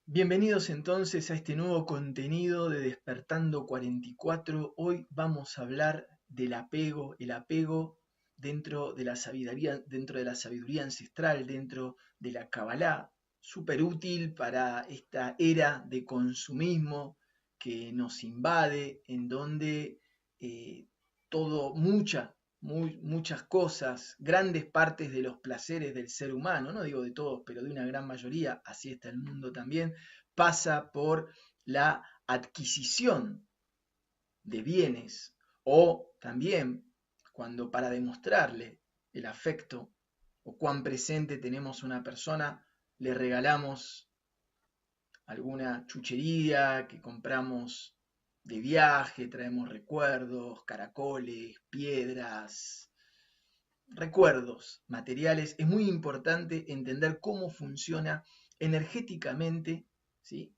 Bienvenidos entonces a este nuevo contenido de Despertando 44. Hoy vamos a hablar del apego, el apego dentro de la sabiduría ancestral, dentro de la Kabbalah, súper útil para esta era de consumismo que nos invade, en donde eh, muchas cosas, grandes partes de los placeres del ser humano, no digo de todos, pero de una gran mayoría, así está el mundo también, pasa por la adquisición de bienes o también cuando para demostrarle el afecto o cuán presente tenemos a una persona, le regalamos alguna chuchería que compramos de viaje, traemos recuerdos, caracoles, piedras, recuerdos materiales. Es muy importante entender cómo funciona energéticamente, ¿sí?,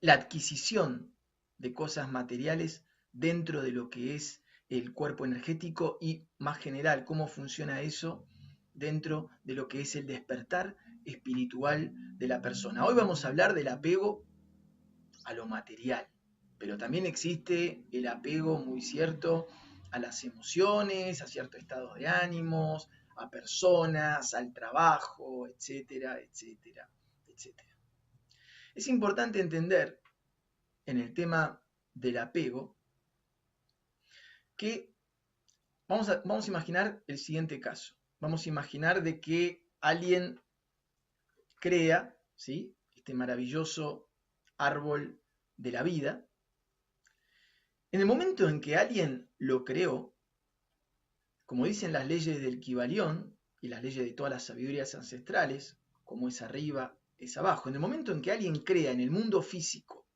la adquisición de cosas materiales dentro de lo que es el cuerpo energético y más general cómo funciona eso dentro de lo que es el despertar espiritual de la persona. Hoy vamos a hablar del apego a lo material, pero también existe el apego muy cierto a las emociones, a ciertos estados de ánimos, a personas, al trabajo, etcétera, etcétera, etcétera. Es importante entender en el tema del apego que vamos a imaginar el siguiente caso. Vamos a imaginar de que alguien crea, ¿sí?, este maravilloso árbol de la vida. En el momento en que alguien lo creó, como dicen las leyes del Kybalión y las leyes de todas las sabidurías ancestrales, como es arriba, es abajo, en el momento en que alguien crea en el mundo físico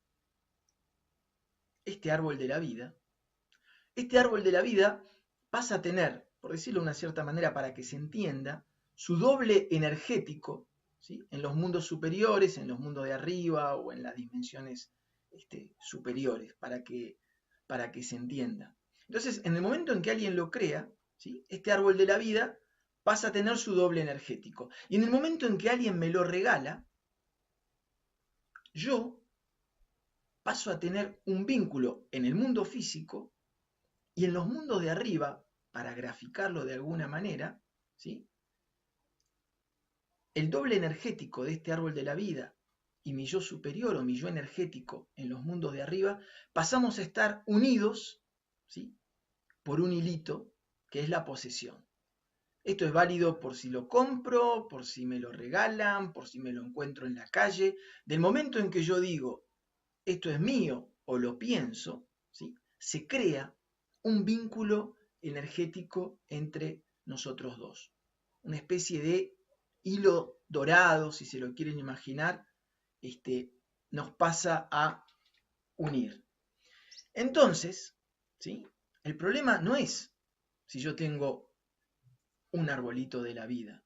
este árbol de la vida pasa a tener, por decirlo de una cierta manera para que se entienda, su doble energético, ¿sí?, en los mundos superiores, en los mundos de arriba o en las dimensiones superiores, para que se entienda. Entonces, en el momento en que alguien lo crea, ¿sí?, este árbol de la vida pasa a tener su doble energético. Y en el momento en que alguien me lo regala, yo paso a tener un vínculo en el mundo físico y en los mundos de arriba, para graficarlo de alguna manera, ¿sí?, el doble energético de este árbol de la vida y mi yo superior o mi yo energético en los mundos de arriba, pasamos a estar unidos, ¿sí?, por un hilito que es la posesión. Esto es válido por si lo compro, por si me lo regalan, por si me lo encuentro en la calle. Del momento en que yo digo, esto es mío o lo pienso, ¿sí?, se crea un vínculo energético entre nosotros dos. Una especie de hilo dorado, si se lo quieren imaginar, nos pasa a unir. Entonces, ¿sí?, el problema no es si yo tengo un arbolito de la vida,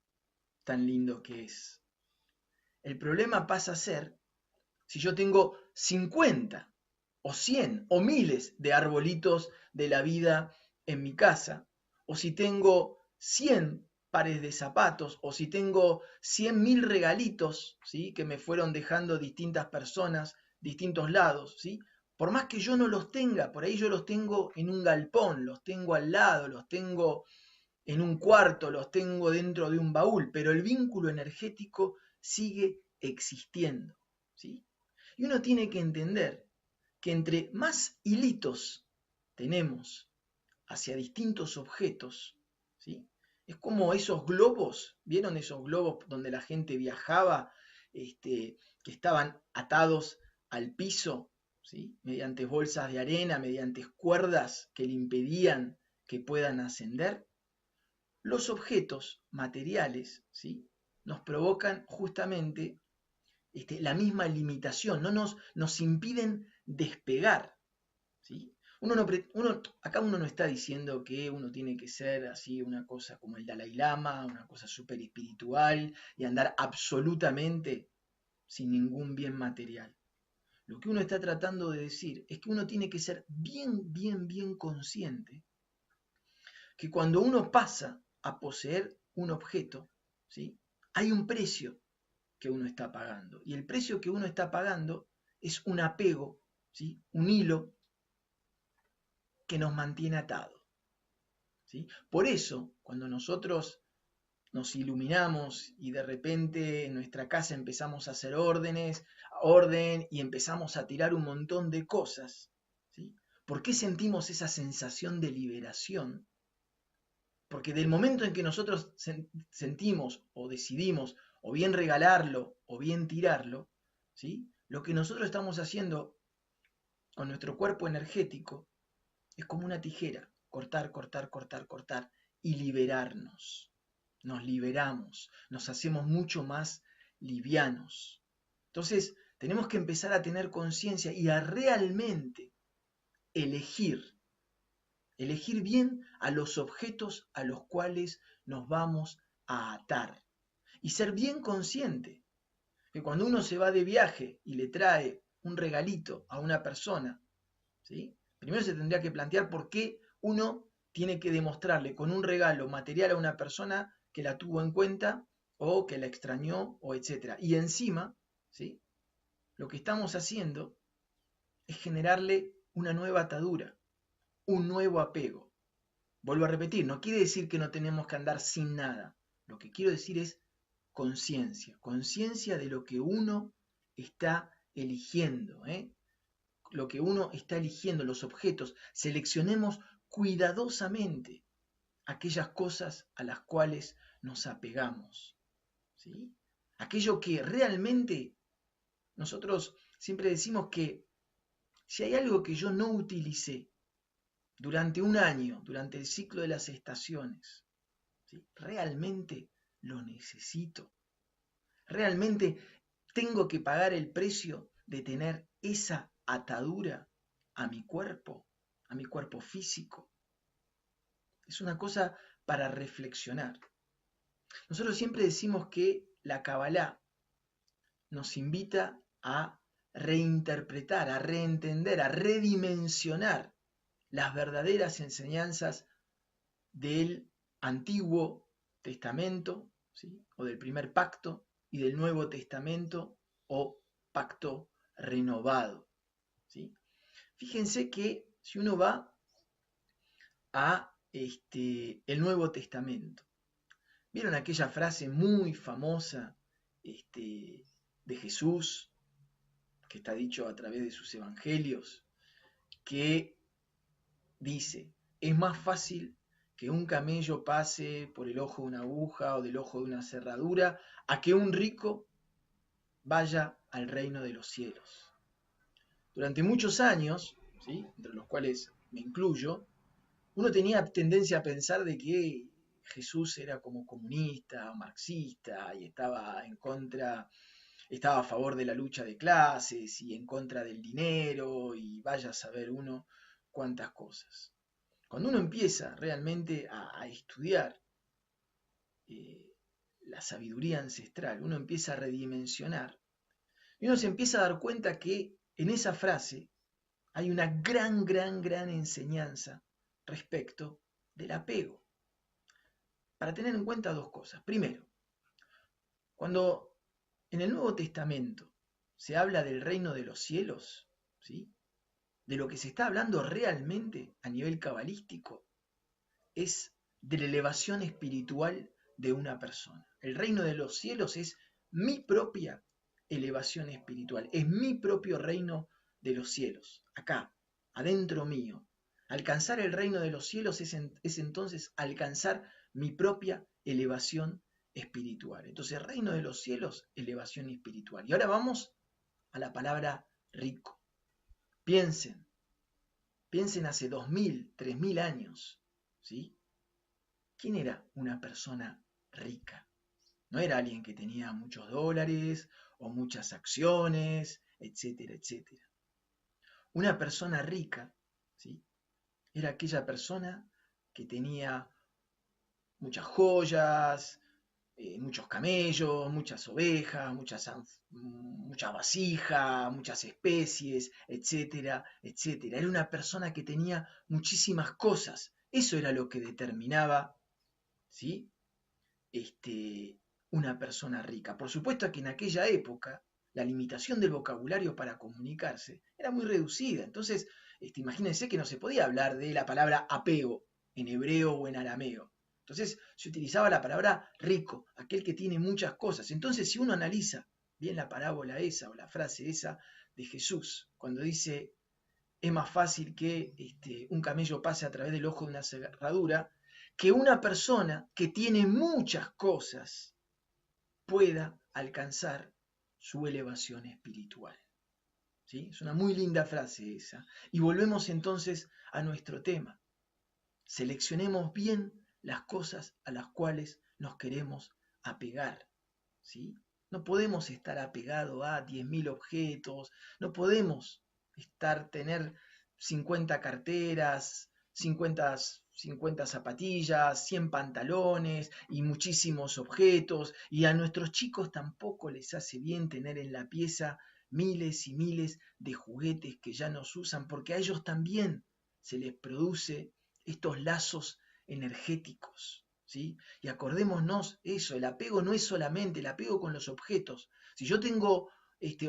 tan lindo que es. El problema pasa a ser si yo tengo 50 o 100 o miles de arbolitos de la vida en mi casa, o si tengo 100 pares de zapatos, o si tengo 100.000 regalitos, ¿sí?, que me fueron dejando distintas personas, distintos lados, ¿sí? Por más que yo no los tenga, por ahí yo los tengo en un galpón, los tengo al lado, los tengo en un cuarto, los tengo dentro de un baúl, pero el vínculo energético sigue existiendo, ¿sí? Y uno tiene que entender que entre más hilitos tenemos hacia distintos objetos, ¿sí?, es como esos globos, ¿vieron esos globos donde la gente viajaba, que estaban atados al piso, ¿sí?, mediante bolsas de arena, mediante cuerdas que le impedían que puedan ascender? Los objetos materiales, ¿sí?, nos provocan justamente la misma limitación, nos impiden despegar, ¿sí? Acá uno no está diciendo que uno tiene que ser así una cosa como el Dalai Lama, una cosa súper espiritual y andar absolutamente sin ningún bien material. Lo que uno está tratando de decir es que uno tiene que ser bien, bien, bien consciente que cuando uno pasa a poseer un objeto, ¿sí?, hay un precio que uno está pagando. Y el precio que uno está pagando es un apego, ¿sí? Un hilo que nos mantiene atados, ¿sí? Por eso, cuando nosotros nos iluminamos y de repente en nuestra casa empezamos a hacer orden y empezamos a tirar un montón de cosas, ¿sí? ¿Por qué sentimos esa sensación de liberación? Porque del momento en que nosotros sentimos o decidimos o bien regalarlo o bien tirarlo, ¿sí? Lo que nosotros estamos haciendo con nuestro cuerpo energético es como una tijera, cortar, cortar, cortar, cortar y liberarnos. Nos liberamos, nos hacemos mucho más livianos. Entonces, tenemos que empezar a tener conciencia y a realmente elegir bien a los objetos a los cuales nos vamos a atar. Y ser bien consciente que cuando uno se va de viaje y le trae un regalito a una persona, ¿sí? Primero se tendría que plantear por qué uno tiene que demostrarle con un regalo material a una persona que la tuvo en cuenta o que la extrañó o etcétera. Y encima, ¿sí? Lo que estamos haciendo es generarle una nueva atadura, un nuevo apego. Vuelvo a repetir, no quiere decir que no tenemos que andar sin nada. Lo que quiero decir es conciencia, conciencia de lo que uno está eligiendo, lo que uno está eligiendo, los objetos. Seleccionemos cuidadosamente aquellas cosas a las cuales nos apegamos, ¿sí? Aquello que realmente nosotros siempre decimos que si hay algo que yo no utilicé durante un año, durante el ciclo de las estaciones, ¿sí? Realmente lo necesito. Realmente tengo que pagar el precio de tener esa atadura a mi cuerpo físico. Es una cosa para reflexionar. Nosotros siempre decimos que la Kabbalah nos invita a reinterpretar, a reentender, a redimensionar las verdaderas enseñanzas del Antiguo Testamento, ¿sí? O del primer pacto y del Nuevo Testamento o pacto renovado, ¿sí? Fíjense que si uno va a el Nuevo Testamento, ¿vieron aquella frase muy famosa de Jesús, que está dicho a través de sus evangelios, que dice, es más fácil que un camello pase por el ojo de una aguja o del ojo de una cerradura, a que un rico vaya al reino de los cielos? Durante muchos años, ¿sí? Entre los cuales me incluyo, uno tenía tendencia a pensar de que Jesús era como comunista, marxista, y estaba a favor de la lucha de clases y en contra del dinero, y vaya a saber uno cuántas cosas. Cuando uno empieza realmente a estudiar la sabiduría ancestral, uno empieza a redimensionar, y uno se empieza a dar cuenta que en esa frase hay una gran, gran, gran enseñanza respecto del apego. Para tener en cuenta dos cosas. Primero, cuando en el Nuevo Testamento se habla del reino de los cielos, ¿sí? De lo que se está hablando realmente a nivel cabalístico es de la elevación espiritual de una persona. El reino de los cielos es mi propia elevación espiritual, es mi propio reino de los cielos, acá, adentro mío. Alcanzar el reino de los cielos es entonces alcanzar mi propia elevación espiritual. Entonces, reino de los cielos, elevación espiritual. Y ahora vamos a la palabra rico. Piensen hace 2000, 3000 años, ¿sí? ¿Quién era una persona rica? No era alguien que tenía muchos dólares o muchas acciones, etcétera, etcétera. Una persona rica, ¿sí? Era aquella persona que tenía muchas joyas, muchos camellos, muchas ovejas, mucha vasija, muchas especies, etcétera, etcétera. Era una persona que tenía muchísimas cosas. Eso era lo que determinaba, ¿sí? una persona rica. Por supuesto que en aquella época la limitación del vocabulario para comunicarse era muy reducida. Entonces, imagínense que no se podía hablar de la palabra apego en hebreo o en arameo. Entonces se utilizaba la palabra rico, aquel que tiene muchas cosas. Entonces, si uno analiza bien la parábola esa o la frase esa de Jesús, cuando dice, es más fácil que un camello pase a través del ojo de una cerradura, que una persona que tiene muchas cosas pueda alcanzar su elevación espiritual. ¿Sí? Es una muy linda frase esa. Y volvemos entonces a nuestro tema. Seleccionemos bien las cosas a las cuales nos queremos apegar. ¿Sí? No podemos estar apegados a 10.000 objetos, no podemos tener 50 carteras, 50 zapatillas, 100 pantalones y muchísimos objetos. Y a nuestros chicos tampoco les hace bien tener en la pieza miles y miles de juguetes que ya no se usan, porque a ellos también se les produce estos lazos energéticos. ¿Sí? Y acordémonos eso, el apego no es solamente el apego con los objetos. Si yo tengo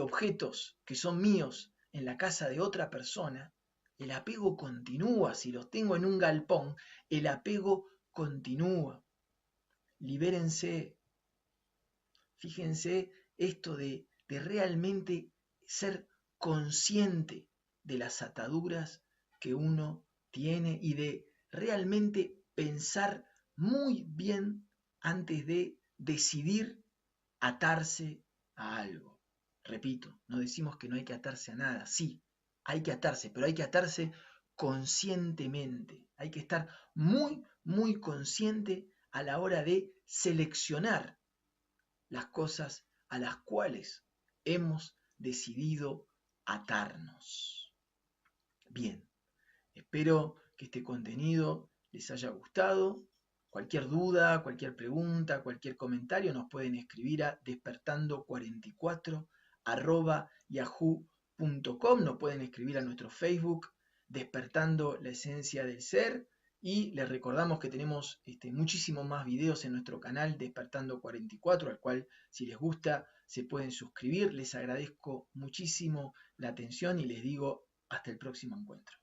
objetos que son míos en la casa de otra persona, el apego continúa. Si los tengo en un galpón, el apego continúa. Libérense. Fíjense esto de realmente ser consciente de las ataduras que uno tiene y de realmente pensar muy bien antes de decidir atarse a algo. Repito, no decimos que no hay que atarse a nada, sí, hay que atarse, pero hay que atarse conscientemente. Hay que estar muy, muy consciente a la hora de seleccionar las cosas a las cuales hemos decidido atarnos. Bien, espero que este contenido les haya gustado. Cualquier duda, cualquier pregunta, cualquier comentario nos pueden escribir a despertando44@yahoo.com. Nos pueden escribir a nuestro Facebook Despertando la Esencia del Ser. Y les recordamos que tenemos muchísimos más videos en nuestro canal Despertando 44, al cual si les gusta se pueden suscribir. Les agradezco muchísimo la atención y les digo hasta el próximo encuentro.